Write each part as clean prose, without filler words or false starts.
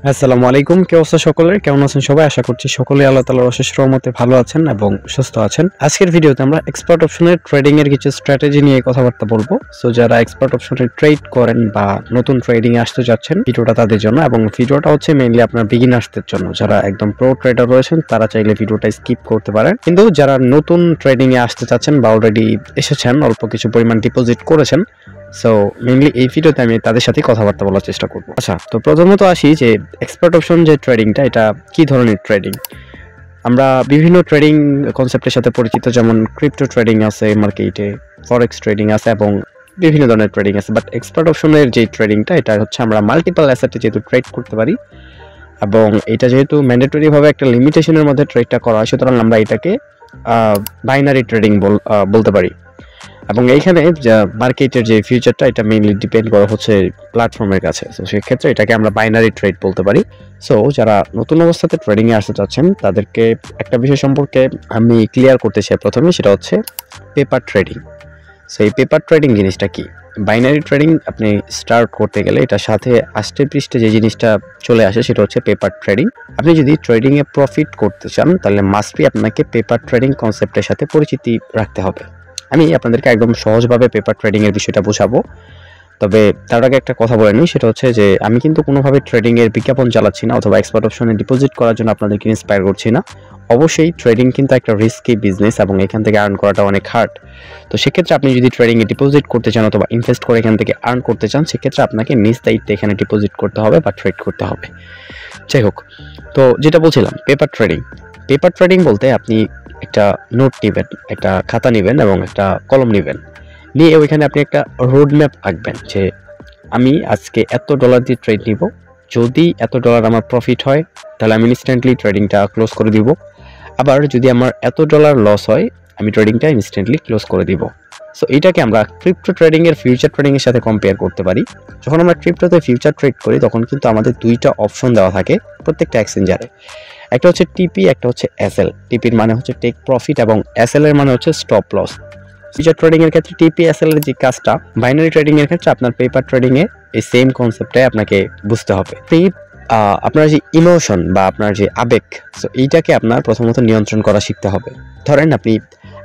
আসসালামু আলাইকুম। কি অবস্থা সকলের? কেমন আছেন সবাই? আশা করছি সকলেই আল্লাহ তাআলার অশেষ রহমতে ভালো আছেন এবং সুস্থ আছেন। আজকের ভিডিওতে আমরা এক্সপার্ট অপশনের ট্রেডিং এর কিছু স্ট্র্যাটেজি নিয়ে কথাবার্তা বলবো। সো যারা এক্সপার্ট অপশনে ট্রেড করেন বা নতুন ট্রেডিং এ আসতে যাচ্ছেন, ভিডিওটা তাদের জন্য এবং ভিডিওটা হচ্ছে মেইনলি আপনার বিগিনার্সদের জন্য। যারা একদম প্রো ট্রেডার রয়েছেন তারা চাইলে ভিডিওটা স্কিপ করতে পারেন। কিন্তু যারা নতুন ট্রেডিং এ আসতে চাচ্ছেন বা অলরেডি এসেছেন, অল্প কিছু পরিমাণ ডিপোজিট করেছেন, সো মেইনলি এই ভিডিওতে আমি তাদের সাথে কথাবার্তা বলার চেষ্টা করব। আচ্ছা, তো প্রথমত আসি যে এক্সপার্ট অপশন যে ট্রেডিংটা, এটা কি ধরনের ট্রেডিং। আমরা বিভিন্ন ট্রেডিং কনসেপ্টের সাথে পরিচিত, যেমন ক্রিপ্টো ট্রেডিং আছে মার্কেটে, ফরেক্স ট্রেডিং আছে এবং বিভিন্ন ধরনের ট্রেডিং আছে। বাট এক্সপার্ট অপশনের যে ট্রেডিংটা, এটা হচ্ছে আমরা মাল্টিপল অ্যাসেটে যেহেতু ট্রেড করতে পারি এবং এটা যেহেতু ম্যান্ডেটরি ভাবে একটা লিমিটেশনের মধ্যে ট্রেডটা করা হয়, সুতরাং আমরা এটাকে বাইনারি ট্রেডিং বলতে পারি। এবং এইখানে মার্কেটের যে ফিউচারটা, এটা মেইনলি ডিপেন্ড করা হচ্ছে প্ল্যাটফর্মের কাছে। তো সেক্ষেত্রে এটাকে আমরা বাইনারি ট্রেড বলতে পারি। সো যারা নতুন অবস্থাতে ট্রেডিংয়ে আসতে চাচ্ছেন তাদেরকে একটা বিষয় সম্পর্কে আমি ক্লিয়ার করতে চাই প্রথমে, সেটা হচ্ছে পেপার ট্রেডিং। সো এই পেপার ট্রেডিং জিনিসটা কি? বাইনারি ট্রেডিং আপনি স্টার্ট করতে গেলে এটার সাথে আষ্টে পৃষ্ঠে যে জিনিসটা চলে আসে সেটা হচ্ছে পেপার ট্রেডিং। আপনি যদি ট্রেডিংয়ে প্রফিট করতে চান তাহলে মাস্টবি আপনাকে পেপার ট্রেডিং কনসেপ্টের সাথে পরিচিতি রাখতে হবে। আমি আপনাদেরকে একদম সহজভাবে পেপার ট্রেডিং এর বিষয়টা বোঝাবো। তবে তার আগে একটা কথা বলে নিই, সেটা হচ্ছে যে আমি কিন্তু কোনোভাবে ট্রেডিং এর বিজ্ঞাপন চালাচ্ছি না অথবা এক্সপার্ট অপশনে ডিপোজিট করার জন্য আপনাদেরকে ইন্সপায়ার করছি না। অবশ্যই ট্রেডিং কিন্তু একটা রিস্কি বিজনেস এবং এখান থেকে আর্ন করাটা অনেক হার্ড। তো সেক্ষেত্রে আপনি যদি ট্রেডিংয়ে ডিপোজিট করতে চান অথবা ইনভেস্ট করে এখান থেকে আর্ন করতে চান, সেক্ষেত্রে আপনাকে নিজ দায়িত্বে এখানে ডিপোজিট করতে হবে বা ট্রেড করতে হবে। যাই হোক, তো যেটা বলছিলাম, পেপার ট্রেডিং। পেপার ট্রেডিং বলতে আপনি একটা নোট নেবেন, একটা খাতা নেবেন এবং একটা কলম নেবেন, নিয়ে ওইখানে আপনি একটা রোড ম্যাপ আঁকবেন যে আমি আজকে এত ডলার দিয়ে ট্রেড নিব, যদি এত ডলার আমার প্রফিট হয় তাহলে আমি ইনস্ট্যান্টলি ট্রেডিংটা ক্লোজ করে দিব, আবার যদি আমার এত ডলার লস হয় আমি ট্রেডিংটা ইনস্ট্যান্টলি ক্লোজ করে দিব। সো এইটাকে আমরা ক্রিপ্টো ট্রেডিং এর ফিউচার ট্রেডিং এর সাথে কম্পেয়ার করতে পারি। যখন আমরা ক্রিপ্টোতে ফিউচার ট্রেড করি তখন কিন্তু আমাদের দুইটা অপশন দেওয়া থাকে প্রত্যেকটা এক্সচেঞ্জারে। একটা হচ্ছে টিপি, একটা হচ্ছে এসএল। টিপির মানে হচ্ছে টেক প্রফিট এবং এসএল এর মানে হচ্ছে স্টপ লস। ফিউচার ট্রেডিং এর ক্ষেত্রে টিপি এসএল এর যে কাজটা, বাইনারি ট্রেডিং এর ক্ষেত্রে আপনার পেপার ট্রেডিং এ এই সেম কনসেপ্টটাই আপনাকে বুঝতে হবে। আপনার যে ইমোশন বা আপনার যে আবেগ, সো এইটাকে আপনার প্রথমত নিয়ন্ত্রণ করা শিখতে হবে। ধরেন আপনি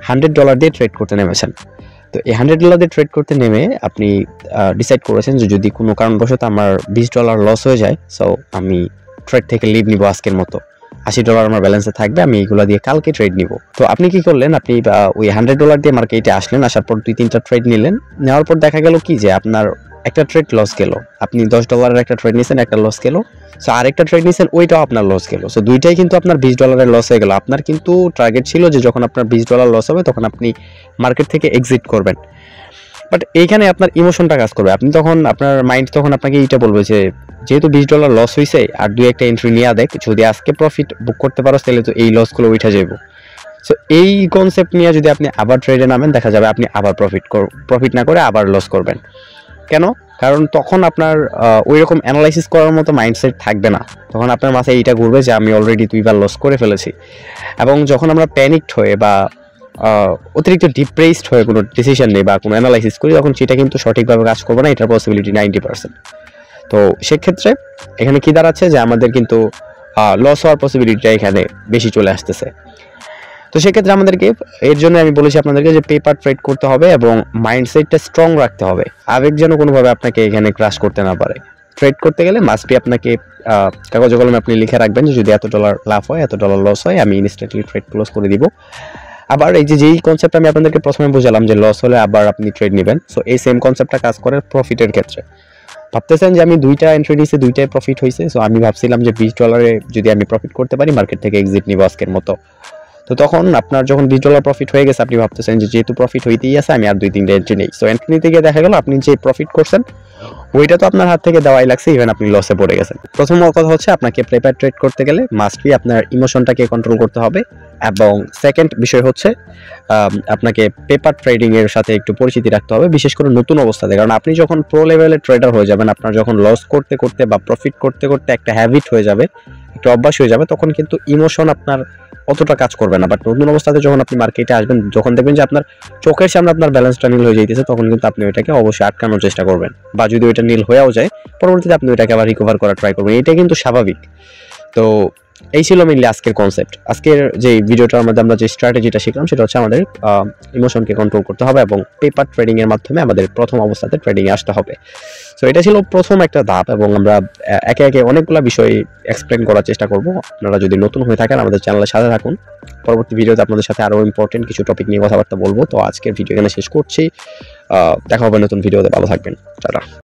$100 দিয়ে ট্রেড করতে নেমেছেন। তো এই $100 দিয়ে ট্রেড করতে নেমে আপনি ডিসাইড করেছেন যে যদি কোনো কারণবশত আমার $20 লস হয়ে যায়, সো আমি ট্রেড থেকে লিভ নিব আজকের মতো। $80 আমার ব্যালেন্সে থাকবে, আমি এইগুলো দিয়ে কালকে ট্রেড নিব। তো আপনি কি করলেন? আপনি ওই $100 দিয়ে মার্কেটে আসলেন, আসার পর 2-3টা ট্রেড নিলেন। নেওয়ার পর দেখা গেল কি যে আপনার একটা ট্রেড লস গেল। আপনি $10 একটা ট্রেড নিয়েছেন, একটা লস গেল। সো আরেকটা ট্রেড নিয়েছেন, ওইটাও আপনার লস গেল। সো দুইটাই কিন্তু আপনার $20 লস হয়ে গেল। আপনার কিন্তু টার্গেট ছিল যে যখন আপনার $20 লস হবে তখন আপনি মার্কেট থেকে এক্সিট করবেন। বাট এইখানে আপনার ইমোশনটা কাজ করবে। আপনি তখন আপনার মাইন্ড তখন আপনাকে এইটা বলবে যে যেহেতু $20 লস হয়েছে আর দুই একটা এন্ট্রি নিয়ে দেখ, যদি আজকে প্রফিট বুক করতে পারো তাহলে তো এই লসগুলো উঠে যাইব। সো এই কনসেপ্ট নিয়ে যদি আপনি আবার ট্রেডে নামেন, দেখা যাবে আপনি আবার প্রফিট না করে আবার লস করবেন। কেন? কারণ তখন আপনার ওই রকম অ্যানালাইসিস করার মতো মাইন্ডসেট থাকবে না। তখন আপনার মাথায় এইটা ঘুরবে যে আমি অলরেডি 2বার লস করে ফেলেছি। এবং যখন আমরা প্যানিকড হয়ে বা অতিরিক্ত ডিপ্রেসড হয়ে কোনো ডিসিশন নেই বা কোনো অ্যানালাইসিস করি, তখন সেটা কিন্তু সঠিকভাবে কাজ করবে না। এটার পসিবিলিটি 90%। তো সেক্ষেত্রে এখানে কি দাঁড়াচ্ছে যে আমাদের কিন্তু লস হওয়ার পসিবিলিটিটা এখানে বেশি চলে আসতেছে। তো সেক্ষেত্রে আমাদেরকে, এর জন্য আমি বলেছি আপনাদেরকে যে পেপার ট্রেড করতে হবে এবং মাইন্ডসেটটা স্ট্রং রাখতে হবে। আবেগ যেন কোনোভাবে আপনাকে এখানে ক্রাশ করতে না পারে। ট্রেড করতে গেলে মাস্ট বি আপনাকে কাগজে কলমে আপনি লিখে রাখবেন যে যদি $এত লাভ হয়, $এত লস হয়, আমি ইনস্ট্যান্টলি ট্রেড ক্লোজ করে দিব। আবার এই যে যেই কনসেপ্ট আমি আপনাদেরকে প্রথমে বুঝালাম যে লস হলে আবার আপনি ট্রেড নেবেন, সো এই সেম কনসেপ্টটা কাজ করে প্রফিটের ক্ষেত্রে। ভাবতেছেন যে আমি 2টা এন্ট্রি নিয়েছি, 2টাই প্রফিট হয়েছে, সো আমি ভাবছিলাম যে $20 যদি আমি প্রফিট করতে পারি মার্কেট থেকে এক্সিট নিব আজকের মতো। তো তখন আপনার যখন $20 প্রফিট হয়ে গেছে, আপনি ভাবতেছেন যে যেহেতু প্রফিট হইতেই আছে আমি আর 2-3টা এন্ট্রি নেই। সো এন্ট্রি নিতে গিয়ে দেখা গেল আপনি যে প্রফিট করছেন ওইটা তো আপনার হাত থেকে দেওয়াই লাগছে, ইভেন আপনি লসে পড়ে গেছেন। প্রথম কথা হচ্ছে আপনাকে পেপার ট্রেড করতে গেলে মাস্ট বি আপনার ইমোশনটাকে কন্ট্রোল করতে হবে। এবং সেকেন্ড বিষয় হচ্ছে আপনাকে পেপার ট্রেডিং এর সাথে একটু পরিচিতি রাখতে হবে, বিশেষ করে নতুন অবস্থাতে। কারণ আপনি যখন প্রো লেভেলের ট্রেডার হয়ে যাবেন, আপনার যখন লস করতে করতে বা প্রফিট করতে করতে একটা হ্যাবিট হয়ে যাবে, একটা অভ্যাস হয়ে যাবে, তখন কিন্তু ইমোশন আপনার অতটা কাজ করবে না। বাট নতুন অবস্থাতে যখন আপনি মার্কেটে আসবেন, যখন দেখবেন যে আপনার চোখের সামনে আপনার ব্যালেন্সটা নীল হয়ে যাইতেছে, তখন কিন্তু আপনি ওইটাকে অবশ্যই আটকানোর চেষ্টা করবেন, বা যদি ওইটা নীল হয়েও যায় পরবর্তীতে আপনি ওইটাকে আবার রিকভার করার ট্রাই করবেন। এটা কিন্তু স্বাভাবিক। তো এই ছিল মেইনলি আজকের কনসেপ্ট। আজকের যে ভিডিওটার মধ্যে আমরা যে স্ট্র্যাটেজিটা শিখলাম সেটা হচ্ছে আমাদের ইমোশনকে কন্ট্রোল করতে হবে এবং পেপার ট্রেডিং এর মাধ্যমে আমাদের প্রথম অবস্থাতে ট্রেডিং এ আসতে হবে। সো এটা ছিল প্রথম একটা ধাপ এবং আমরা একে একে অনেকগুলো বিষয় এক্সপ্লেন করার চেষ্টা করব। আপনারা যদি নতুন হয়ে থাকেন আমাদের চ্যানেলের সাথে থাকুন। পরবর্তী ভিডিওতে আপনাদের সাথে আরো ইম্পর্টেন্ট কিছু টপিক নিয়ে কথাবার্তা বলবো। তো আজকের ভিডিও এখানে শেষ করছি। দেখা হবে নতুন ভিডিওতে। ভালো থাকবেন। টাটা।